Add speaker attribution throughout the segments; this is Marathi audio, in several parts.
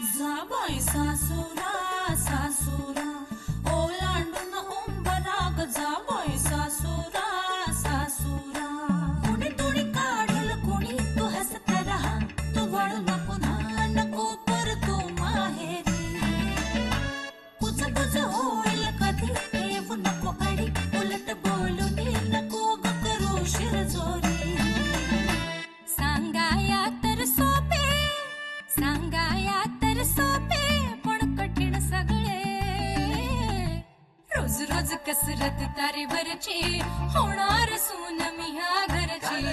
Speaker 1: जाबाई सासुरा सासुरा ओलांडून उंबराग जाबाई सासुरा सासुरा कुणी तुणी काढल कुणी तू हसत रहा तू वळू न पुन्हा नको परतू माहेरी पुच पुच होईल कधी येऊ नको अडी उलट बोलून नको ग करू शिरजोरी सांगाया तर सोपे सांगाया सोपे पण कठीण सगळे रोज रोज कसरत तारेवरची होणार सून मी ह्या घरची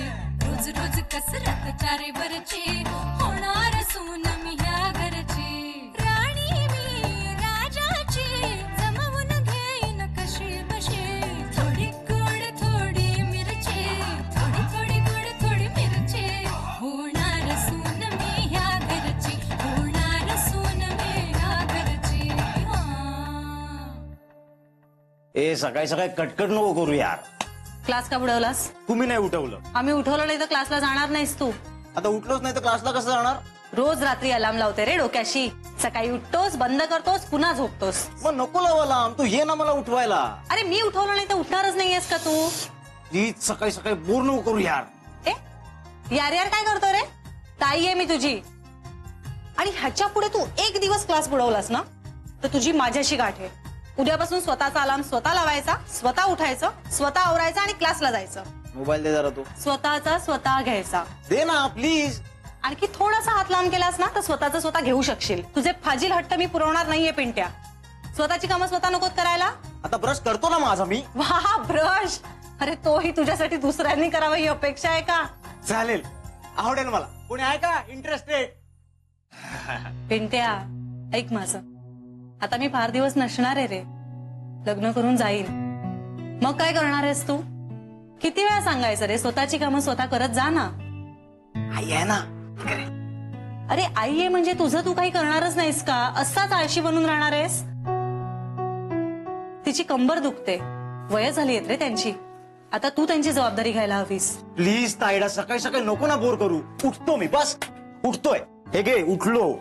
Speaker 1: रोज रोज कसरत तारेवरची होणार सून मी ह्या घरची राणी मी राजाची जमवून घेईन कशी बशी थोडी गोड थोडी मिरची थोडी थोडी गोड थोडी मिरची होणार सून मी ह्या घरची
Speaker 2: ए सकाळी सकाळी कटकट नको करू यार.
Speaker 3: क्लास का बुडवलास?
Speaker 2: तुम्ही नाही उठवलं.
Speaker 3: आम्ही उठवलं नाही तर क्लासला जाणार नाहीस तू.
Speaker 2: आता उठलोच नाही तर क्लासला कसं जाणार?
Speaker 3: रोज रात्री अलार्म लावते रे डोक्याशी. सकाळी उठतोस बंद करतोस पुन्हा झोपतोस.
Speaker 2: मग नको लावा अलार्म. तू ये ना मला उठवायला.
Speaker 3: अरे मी उठवलं नाही तर उठणारच नाहीयेस का तू?
Speaker 2: प्लीज सकाळी सकाळी बोर नको करू यार.
Speaker 3: यार यार काय करतो रे? ताई आहे मी तुझी. आणि ह्याच्या पुढे तू एक दिवस क्लास बुडवलास ना तर तुझी माझ्याशी गाठ आहे. उद्यापासून स्वतःचा अलार्म स्वतः लावायचा, स्वतः उठायचं, स्वतः आवरायचं आणि क्लासला जायचं.
Speaker 2: मोबाईल दे जरा तू.
Speaker 3: स्वतःचा स्वतः घ्यायचा.
Speaker 2: दे ना प्लीज.
Speaker 3: आणखी थोडासा हात लांब केलास ना तर स्वतःचा स्वतः घेऊ शकशील. तुझे फाजील हट्ट मी पुरवणार नाहीये पिंट्या. स्वतःची कामं स्वतः नकोत करायला.
Speaker 2: आता ब्रश करतो ना माझा मी.
Speaker 3: वाह ब्रश. अरे तोही तुझ्यासाठी दुसऱ्यांनी करावा ही अपेक्षा आहे का?
Speaker 2: चालेल, आवडेल मला. कोणी आहे का इंटरेस्टेड?
Speaker 3: पिंट्या ऐक माझं. आता मी फार दिवस नसणार आहे रे. लग्न करून जाईल. मग काय करणार आहेस तू? किती वेळा सांगायचं रे स्वतःची कामं स्वतः करत जा ना.
Speaker 2: आई आहे ना.
Speaker 3: अरे आई आहे म्हणजे तुझं तू काही करणारच नाहीस का? असाच आळशी बनून राहणार आहेस? तिची कंबर दुखते. वय झाली आहेत रे त्यांची. आता तू त्यांची जबाबदारी घ्यायला हवीस.
Speaker 2: प्लीज ताईडा सकाळी सकाळी नको ना बोर करू. उठतो मी बस. उठतोय. हे घे उठलो.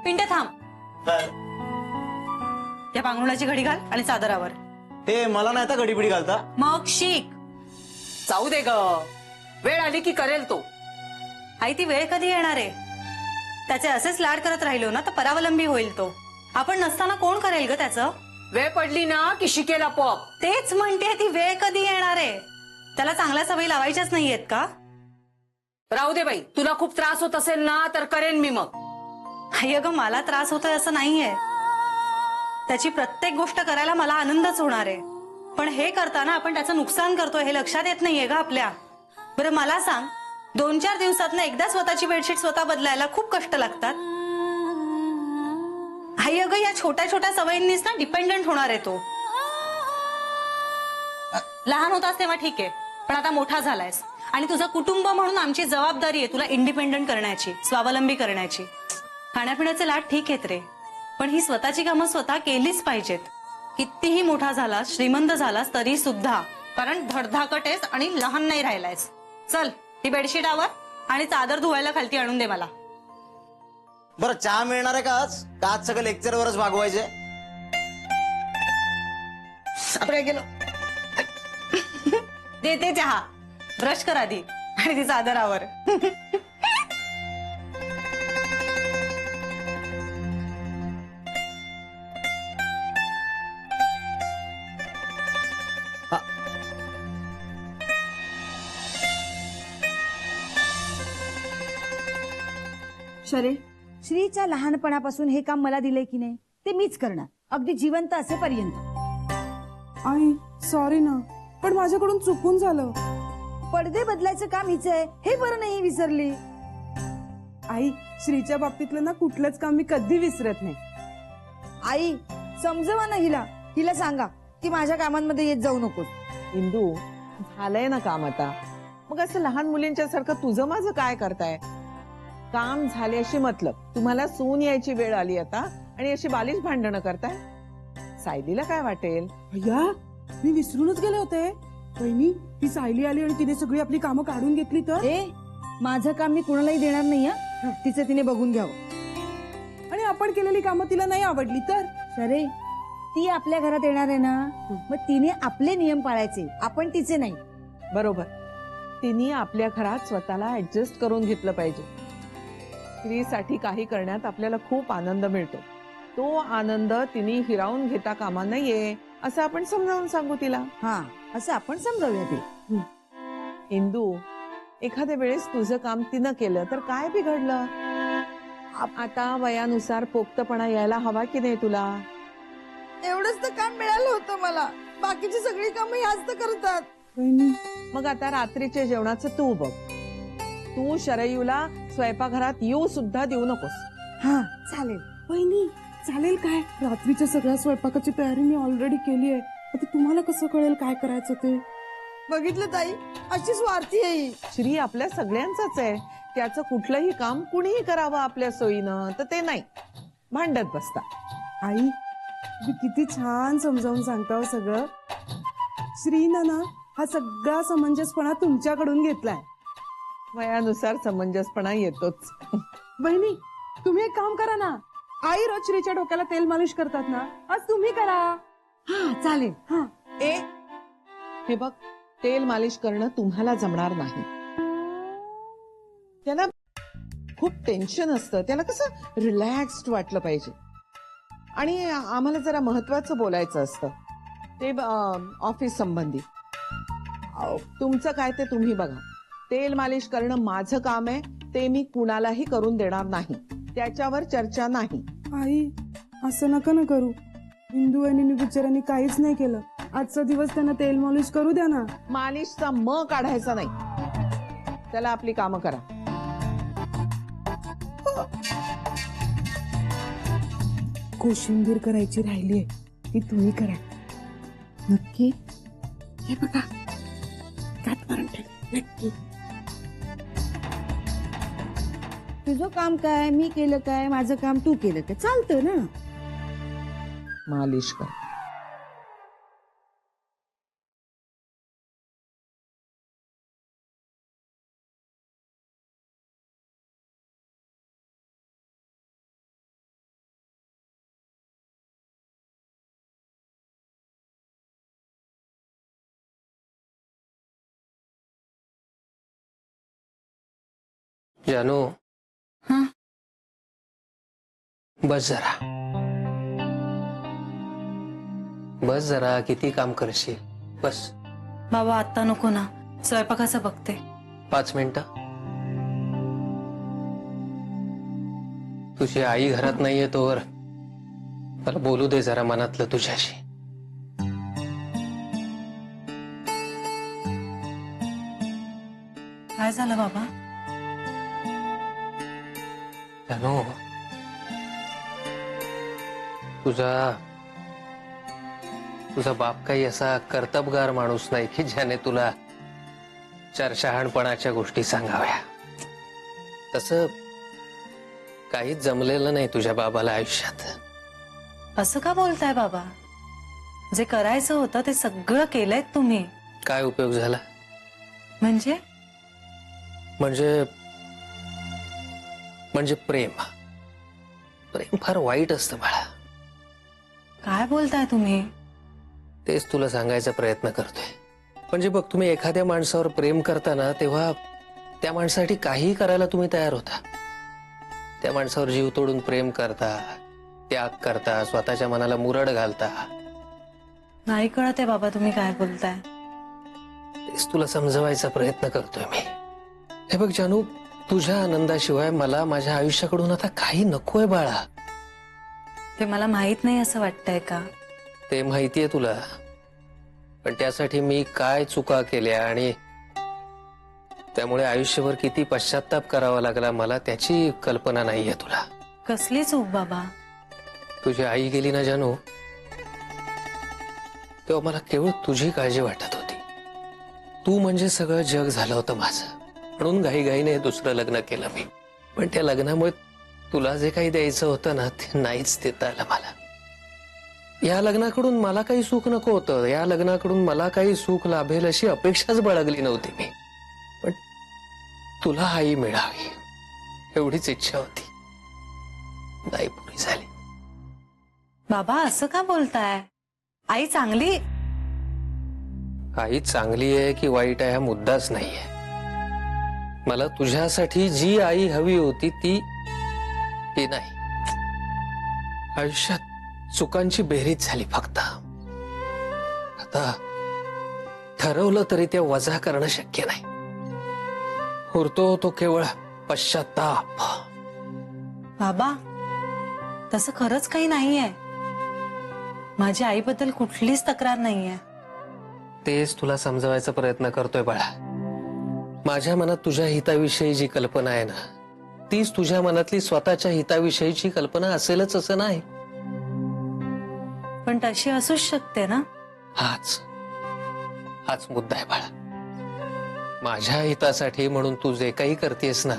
Speaker 3: पिंट्या थांब. या पांघरुणाची घडी घाल आणि चादरावर.
Speaker 2: ते मला नाही आता घडीपिडी घालता.
Speaker 3: मग शिक.
Speaker 4: जाऊ दे ग. वेळ आली की करेल तो.
Speaker 3: आई ती वेळ कधी येणार आहे? त्याचे असेच लाड करत राहिलो ना तर परावलंबी होईल तो. आपण नसताना कोण करेल ग त्याचं?
Speaker 4: वेळ पडली ना की शिकेल आपोआप.
Speaker 3: तेच म्हणते ती वेळ कधी येणार आहे? त्याला चांगल्या सवयी लावायच्याच नाहीयेत का?
Speaker 4: राहू दे बाई. तुला खूप त्रास होत असेल ना तर करेन मी मग.
Speaker 3: आई अगं मला त्रास होतोय असं नाहीये. त्याची प्रत्येक गोष्ट करायला मला आनंदच होणार आहे. पण हे करताना आपण त्याचं नुकसान करतोय हे लक्षात येत नाहीये का आपल्या? बरं मला सांग, 2-4 दिवसातनं एकदा स्वतःची बेडशीट स्वतः बदलायला खूप कष्ट लागतात. आई अगं या छोट्या छोट्या सवयींनीच ना डिपेंडंट होणार आहे तो. लहान होतास तेव्हा ठीक आहे, पण आता मोठा झालायस आणि तुझं कुटुंब म्हणून आमची जबाबदारी आहे तुला इंडिपेंडंट करण्याची, स्वावलंबी करण्याची. खाण्यापिण्याचे लाड ठीक आहेत रे, पण ही स्वतःची कामं स्वतः केलीच पाहिजेत. कितीही मोठा झालास, श्रीमंत झालास तरी सुद्धा. कारण धडधाकट आहेस आणि लहान नाही राहिलायस. चल ही बेडशीट आवर आणि चादर धुवायला खालती आणून दे मला.
Speaker 2: बरं चहा मिळणार आहे का आज? का आज सगळं लेक्चरवरच भागवायचे? आता काय केलं?
Speaker 3: देते चहा. ब्रश कर आधी आणि ती चादर आवर.
Speaker 5: शरे, श्रीच्या लहानपणापासून हे काम मला दिलंय की नाही ते मीच करणार, अगदी जिवंत असेपर्यंत.
Speaker 6: आई सॉरी ना, पण माझ्याकडून चुकून झालं.
Speaker 5: पडदे बदलायचं काम हिच आहे हे बरं नाही विसरली.
Speaker 6: आई श्रीच्या बाबतीतलं ना कुठलंच काम मी कधी विसरत नाही.
Speaker 5: आई समजवा ना हिला. हिला सांगा की माझ्या कामांमध्ये येत जाऊ नकोस.
Speaker 7: इंदू झालंय ना काम आता. मग असं लहान मुलींच्या सारखं तुझं माझं काय करताय? काम झाल्याशी मतलब. तुम्हाला सून यायची वेळ आली आता आणि अशी बालिश भांडणं करताय. सायलीला काय वाटेल?
Speaker 6: अय्या मी विसरूनच गेले होते. वहिनी ती सायली आली आणि तिने सगळी आपली कामं काढून घेतली तर?
Speaker 5: माझं काम मी कुणालाही देणार नाही. तिचं तिने बघून घ्यावं.
Speaker 6: आपण केलेली कामं तिला नाही आवडली तर?
Speaker 5: शरे, ती आपल्या घरात येणार आहे ना, मग तिने आपले नियम पाळायचे, आपण तिचे नाही.
Speaker 7: बरोबर. तिने आपल्या घरात स्वतःला ऍडजस्ट करून घेतलं पाहिजे. स्त्रीसाठी काही करण्यात आपल्याला खूप आनंद मिळतो. तो आनंद तिने हिरावून घेता कामा नये असं आपण समजावून सांगू तिला.
Speaker 5: हा, असं आपण समजावूया ते.
Speaker 7: इंदू, एखाद्या वेळेस तुझं काम तिनं केलं तर काय बिघडलं? आता वयानुसार पोक्तपणा यायला हवा की नाही तुला?
Speaker 5: एवढंच तर काम मिळालं होतं मला, बाकीची सगळी कामं ह्याच तर करतात.
Speaker 6: वहिनी,
Speaker 7: मग आता रात्रीच्या जेवणाचं तू बघ. तू शरयूला स्वयंपाकघरात येऊ सुद्धा देऊ नकोस.
Speaker 5: हा, चालेल.
Speaker 6: वहिनी चालेल काय? रात्रीच्या सगळ्या स्वयंपाकाची तयारी मी ऑलरेडी केली आहे. आता तुम्हाला कसं कळेल काय करायचं ते?
Speaker 5: बघितलं ताई, अशी स्वार्थी आहे ही.
Speaker 7: श्री आपल्या सगळ्यांचाच आहे. त्याचं कुठलंही काम कुणीही करावं आपल्या सोयीनं तर ते नाही, भांडत बसता.
Speaker 6: आई, तुम्ही किती छान समजावून सांगता हो सगळं. श्रीनं ना हा सगळा समंजसपणा तुमच्याकडून घेतलाय.
Speaker 7: वयानुसार समंजसपणा येतोच.
Speaker 6: बहिणी, तुम्ही एक काम करा ना. आई रोज श्रीच्या डोक्याला तेल मालिश करतात ना, आज तुम्ही करा.
Speaker 5: हा, चालेल.
Speaker 6: हा,
Speaker 7: हे बघ, तेल मालिश करणं तुम्हाला जमणार नाही. त्याला खूप टेन्शन असतं. त्याला कसं रिलॅक्स्ड वाटलं पाहिजे. आणि आम्हाला जरा महत्वाचं बोलायचं असतं ते ऑफिस संबंधी. तुमचं काय ते तुम्ही बघा. तेल मालिश करणं माझं काम आहे, ते मी कुणालाही करून देणार नाही. त्याच्यावर चर्चा नाही.
Speaker 6: आई असं नका ना करू. हिंदू आणि बिचारांनी काहीच नाही केलं. आजचा दिवस त्यांना तेल मालिश करू द्या ना.
Speaker 7: मालिशचा म काढायचा नाही. त्याला आपली कामं करा.
Speaker 6: कोशिंबीर करायची राहिली आहे, ती तुम्ही करा.
Speaker 5: नक्की?
Speaker 6: हे बघा, काट मारून ठेव. नक्की.
Speaker 5: तुझं काम काय, मी केलं काय, माझं काम तू केलं काय, चालतं ना.
Speaker 7: मालिश कर.
Speaker 8: जानू,
Speaker 3: हाँ?
Speaker 8: बस जरा. बस जरा, किती काम करशील. बस.
Speaker 3: बाबा आता नको ना, स्वयंपाकाचं बघते.
Speaker 8: 5 मिनिटं. तुझी आई घरात नाहीये तोवर मला बोलू दे जरा मनातलं तुझ्याशी.
Speaker 3: काय झालं बाबा?
Speaker 8: जानू, तुझा बाप काही असा कर्तबगार माणूस नाही की ज्याने तुला शहाणपणाच्या गोष्टी सांगाव्या. तसं काहीच जमलेलं नाही तुझ्या बाबाला आयुष्यात.
Speaker 3: असं का बोलताय बाबा? जे करायचं होतं ते सगळं केलंय तुम्ही.
Speaker 8: काय उपयोग झाला?
Speaker 3: म्हणजे
Speaker 8: म्हणजे प्रेम फार वाईट असतं बाळा.
Speaker 3: काय बोलताय तुम्ही?
Speaker 8: तेच तुला सांगायचा प्रयत्न करतोय. म्हणजे बघ, तुम्ही एखाद्या माणसावर प्रेम करताना तेव्हा त्या माणसासाठी काहीही करायला तुम्ही तयार होता. त्या माणसावर जीव तोडून प्रेम करता, त्याग करता, स्वतःच्या मनाला मुरड घालता.
Speaker 3: नाही कळत आहे बाबा तुम्ही काय बोलताय.
Speaker 8: तेच तुला समजवायचा प्रयत्न करतोय मी. हे बघ जानू, तुझ्या आनंदाशिवाय मला माझ्या आयुष्याकडून आता काही नकोय बाळा.
Speaker 3: ते मला माहित नाही असं वाटतंय का?
Speaker 8: ते माहितीये तुला, पण त्यासाठी मी काय चुका केल्या आणि त्यामुळे आयुष्यभर किती पश्चाताप करावा लागला मला त्याची कल्पना नाहीये तुला.
Speaker 3: कसली चूक बाबा?
Speaker 8: तुझी आई गेली ना जानू, तेव्हा मला केवळ तुझी काळजी वाटत होती. तू म्हणजे सगळं जग झालं होतं माझं. म्हणून घाईघाईने दुसरं लग्न केलं मी. पण त्या लग्नामुळे तुला जे काही द्यायचं होतं ना ते नाहीच देता आलं मला. या लग्नाकडून मला काही सुख नको होतं. या लग्नाकडून मला काही सुख लाभेल अशी अपेक्षाच बाळगली नव्हती मी. पण तुला आई मिळावी एवढीच इच्छा होती. नाही पुरी झाली.
Speaker 3: बाबा असं का बोलताय? आई चांगली.
Speaker 8: आई चांगली आहे की वाईट आहे हा मुद्दाच नाहीये. मला तुझ्यासाठी जी आई हवी होती ती नाही. आयुष्यात चुकांची बेरीज झाली फक्त. आता ठरवलं तरी ते वजा करणं शक्य नाही. उरतो तो केवळ पश्चाताप.
Speaker 3: बाबा तसं खरंच काही नाहीये. माझ्या आईबद्दल कुठलीच तक्रार नाहीये.
Speaker 8: तेच तुला समजवायचा प्रयत्न करतोय बाळा. माझ्या मनात तुझ्या हिताविषयी जी कल्पना आहे ना तीच तुझ्या मनातली स्वतःच्या हिताविषयीची कल्पना असेलच असं नाही.
Speaker 3: पण तशी असूच शकते ना.
Speaker 8: हाच मुद्दा आहे बाळा. माझ्या हितासाठी म्हणून तू जे काही करतेस ना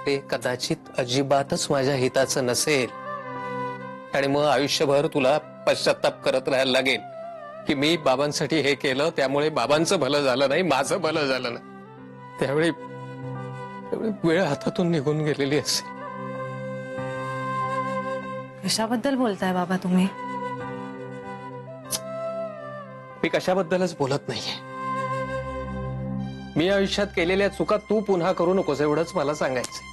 Speaker 8: ते कदाचित अजिबातच माझ्या हिताचं नसेल. आणि मग आयुष्यभर तुला पश्चाताप करत राहायला लागेल की मी बाबांसाठी हे केलं त्यामुळे बाबांचं भलं झालं नाही, माझं भलं झालं नाही. त्यावेळी वेळ हातातून निघून गेलेली असेल.
Speaker 3: कशाबद्दल बोलताय बाबा तुम्ही?
Speaker 8: मी कशाबद्दलच बोलत नाहीये. मी आयुष्यात केलेल्या चुका तू पुन्हा करू नकोस एवढंच मला सांगायचं.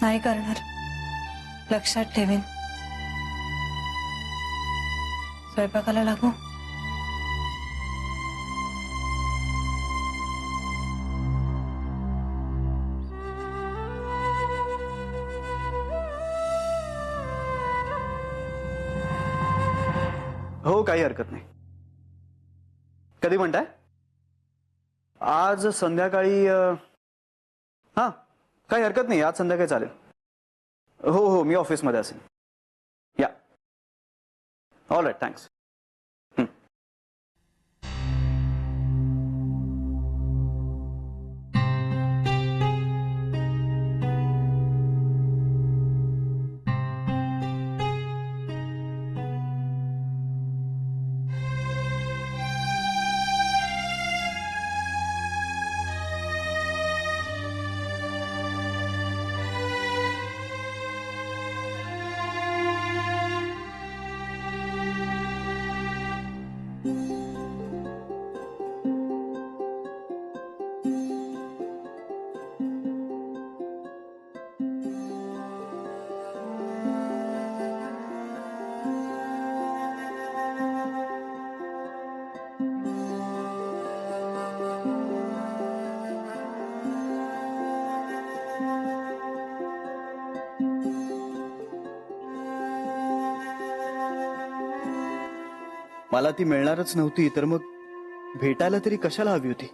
Speaker 3: नाही करणार. लक्षात ठेवीन. स्वयंपाकाला लागू.
Speaker 2: हो काही हरकत नाही. कधी म्हणताय? आज संध्याकाळी हा काही हरकत नाही. आज संध्याकाळी चालेल. हो मी ऑफिसमध्ये असेल. या ऑल राईट थँक्स. मला ती मिळणारच नव्हती तर मग भेटायला तरी कशाला हवी होती?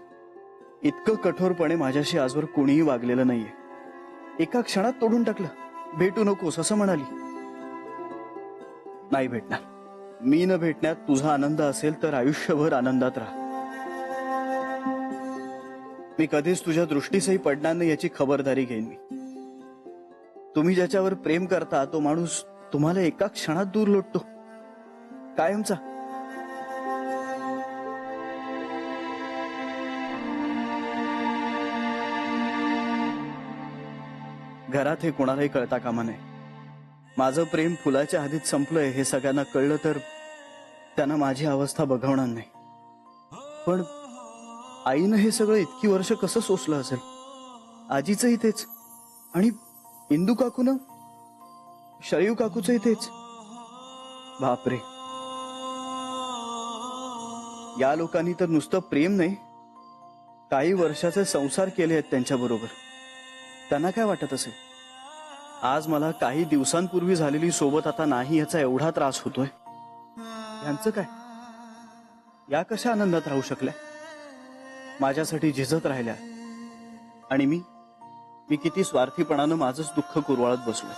Speaker 2: इतकं कठोरपणे माझ्याशी आजवर कोणीही वागलेलं नाहीये. एका क्षणात तोडून टाकलं. भेटू नकोस असं म्हणाली. नाही भेटणार. मी न भेटण्यात तुझा आनंद असेल तर आयुष्यभर आनंदात राहा. मी कधीच तुझ्या दृष्टीसही पडणार नाही याची खबरदारी घेईन मी. तुम्ही ज्याच्यावर प्रेम करता तो माणूस तुम्हाला एका क्षणात दूर लोटतो कायमचा. घरात हे कोणालाही कळता कामा नये. माझं प्रेम फुलाच्या आधीच संपलंय हे सगळ्यांना कळलं तर त्यांना माझी अवस्था बघवणार नाही. पण आईनं हे सगळं इतकी वर्ष कसं सोसलं असेल? आजीचंही तेच आणि इंदू काकूनं शरयू काकूचंही तेच. बापरे, या लोकांनी तर नुसतं प्रेम नाही काही वर्षाचे संसार केले आहेत त्यांच्या बरोबर. त्यांना काय वाटत असेल? आज मला काही दिवसांपूर्वी झालेली सोबत आता नाही याचा एवढा त्रास होतोय. यांचं काय? या कशा आनंदात राहू शकल्या? माझ्यासाठी झिजत राहिल्या आणि मी किती स्वार्थीपणानं माझंच दुःख कुरवाळत बसलो.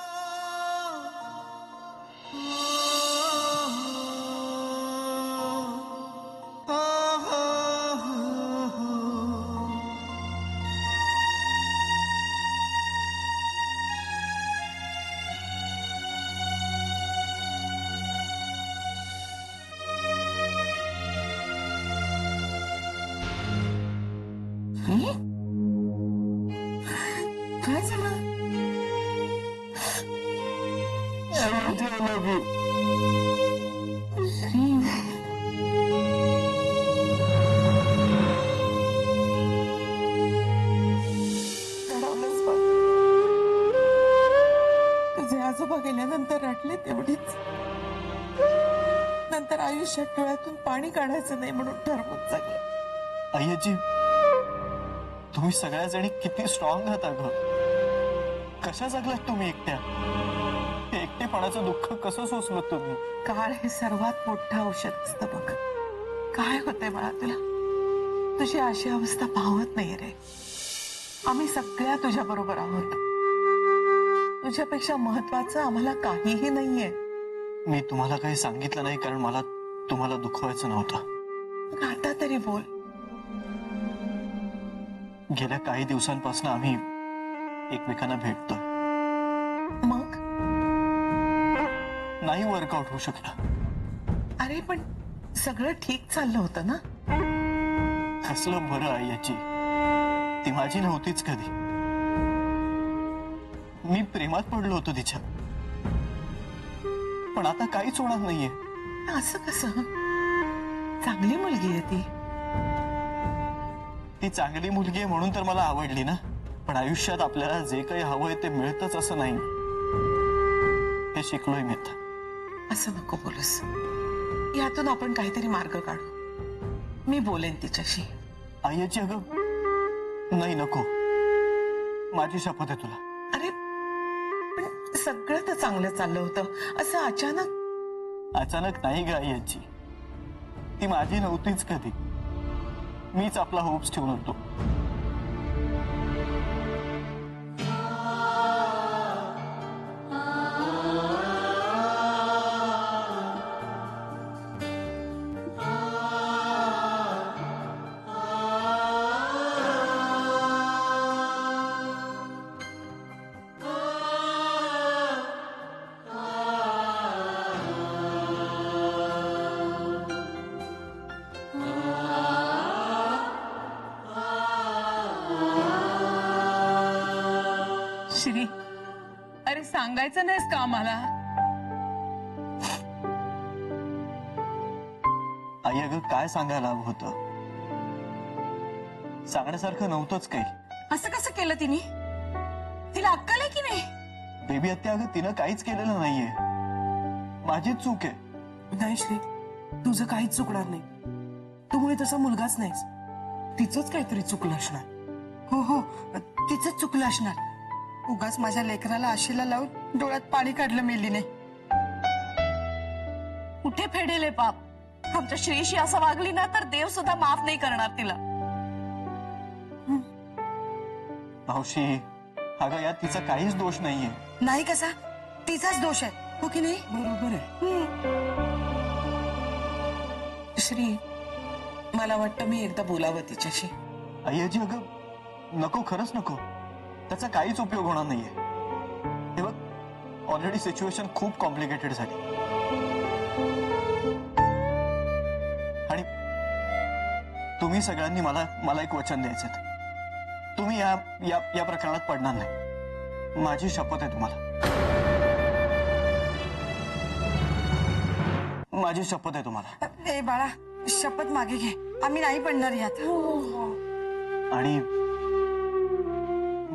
Speaker 7: माझ्या डोळ्यातून पाणी काढायचं नाही म्हणून ठरवून जगले.
Speaker 2: अय्याजी, तुम्ही सगळ्या जणी किती स्ट्रॉंग आहात अगं. कशा जगलात तुम्ही एकट्या? हे एकटेपणाचं दुःख कसं सोसलं तुम्ही?
Speaker 7: काळ हे सर्वात मोठं औषध असतं बघ. काय होतंय मला तुला? तुझी अशी अवस्था पाहत नाही रे. आम्ही सगळ्या तुझ्या बरोबर आहोत. तुझ्यापेक्षा महत्वाचं आम्हाला काहीही नाहीये.
Speaker 2: मी तुम्हाला काही सांगितलं नाही कारण मला तुम्हाला दुखवायचं नव्हतं.
Speaker 7: मग आता तरी बोल.
Speaker 2: गेल्या काही दिवसांपासून आम्ही एकमेकांना भेटतोय.
Speaker 7: मग
Speaker 2: नाही वर्कआउट होऊ शकलं.
Speaker 7: अरे पण सगळं ठीक चाललं होतं ना?
Speaker 2: कसलं बरं आहे याची. ती माझी नव्हतीच कधी. मी प्रेमात पडलो होतो तिच्या. पण आता काहीच होणार नाहीये.
Speaker 7: असं कसं? चांगली मुलगी आहे ती.
Speaker 2: ती चांगली मुलगी आहे म्हणून तर मला आवडली ना. पण आयुष्यात आपल्याला जे काही हवंय ते मिळतच असं नाही. हे शिकलोय मी आता.
Speaker 7: असं नको बोलूस. यातून आपण काहीतरी मार्ग काढू. मी बोलेन तिच्याशी.
Speaker 2: आईची अगं नाही, नको. माझी शपथ आहे तुला.
Speaker 7: अरे पण सगळं तर चांगलं चाललं होतं. असं
Speaker 2: अचानक नाही ग आईची. ती माझी नव्हतीच कधी. मीच आपला होप्स ठेवून होतो.
Speaker 7: श्री, अरे सांगायचं नाहीस का आम्हाला?
Speaker 2: आई अगं काय सांगायला हवं होतं. सांगण्यासारखं नव्हतंच काही.
Speaker 7: असं कसं केलं तिने? तिला अक्कल आहे की नाही?
Speaker 2: बेबी हत्या अगं तिनं काहीच केलेलं नाहीये. माझीच चूक आहे.
Speaker 6: नाही श्री, तुझं काहीच चुकणार नाही. तू मुळे तसा मुलगाच नाहीस. तिचंच काहीतरी चुकलं असणार.
Speaker 9: हो हो, तिचंच चुकलं असणार. उगाच माझ्या लेकराला आशेला लावून डोळ्यात पाणी काढलं मेलीने.
Speaker 10: कुठे फेडेल पाप? आमच्या श्रीशी असं वागली ना तर देव सुद्धा माफ नाही करणार तिला.
Speaker 2: मावशी अगं यात तिचा काहीच दोष नाहीये.
Speaker 9: नाही कसा? तिचाच दोष आहे, हो की नाही?
Speaker 6: बरोबर आहे.
Speaker 7: श्री, मला वाटतं मी एकदा बोलावं तिच्याशी.
Speaker 2: अय्याजी अगं नको, खरंच नको. त्याचा काहीच उपयोग होणार नाहीये. हे बघ, ऑलरेडी सिच्युएशन खूप कॉम्प्लिकेटेड झाली. आणि तुम्ही सगळ्यांनी मला एक वचन द्यायचं. तुम्ही या प्रकरणात पडणार नाही. माझी शपथ आहे तुम्हाला. माझी शपथ आहे तुम्हाला.
Speaker 9: ए बाळा, शपथ मागे घे. आम्ही नाही पडणार यात.
Speaker 2: आणि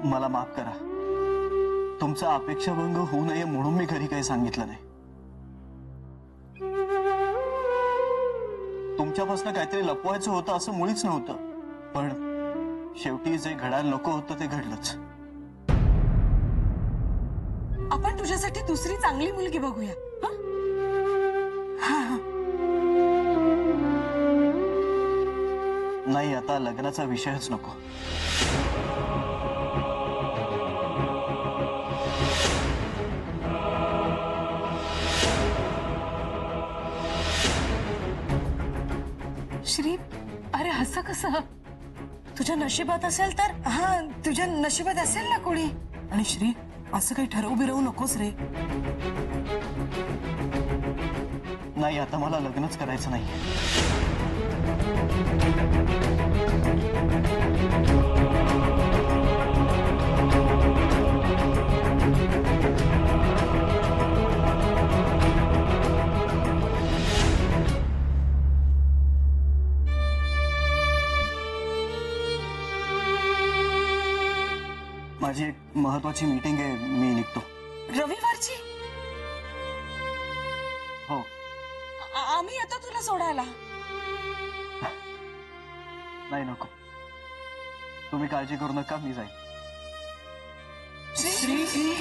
Speaker 2: मला माफ करा. तुमचा अपेक्षाभंग होऊ नये म्हणून मी घरी काही सांगितलं नाही. तुमच्यापासून काहीतरी लपवायचं होतं असं मुळीच नव्हतं. पण शेवटी जे घडायला नको होतं ते घडलंच.
Speaker 10: आपण तुझ्यासाठी दुसरी चांगली मुलगी बघूया.
Speaker 2: नाही, आता लग्नाचा विषयच नको.
Speaker 10: श्री, अरे असं कसं? तुझ्या नशिबात असेल तर?
Speaker 9: हा, तुझ्या नशिबात असेल ना कोणी.
Speaker 6: आणि श्री, असं काही ठरवू बिरवू नकोस रे.
Speaker 2: नाही, आता मला लग्नच करायचं नाही. माझी एक महत्वाची मीटिंग आहे. मी निघतो.
Speaker 10: रविवारची?
Speaker 2: हो.
Speaker 10: आम्ही येतो तुला सोडायला.
Speaker 2: नाही नको, तुम्ही काळजी करू नका, मी जाईन.
Speaker 10: श्री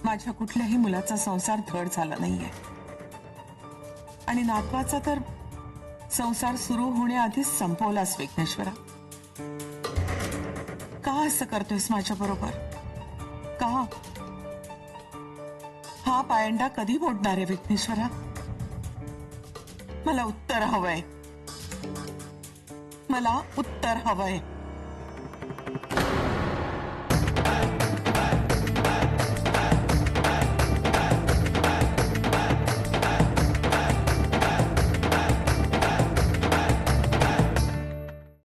Speaker 9: माझ्या कुठल्याही मुलाचा संसार धड झाला नाहीये आणि नातवाचा तर संसार सुरू होण्याआधीच संपवलास विघ्नेश्वरा. का असं करतोयस माझ्या बरोबर? का हा पायंडा कधी मोडणार आहे विघ्नेश्वरा? मला उत्तर हवंय, मला उत्तर हवंय.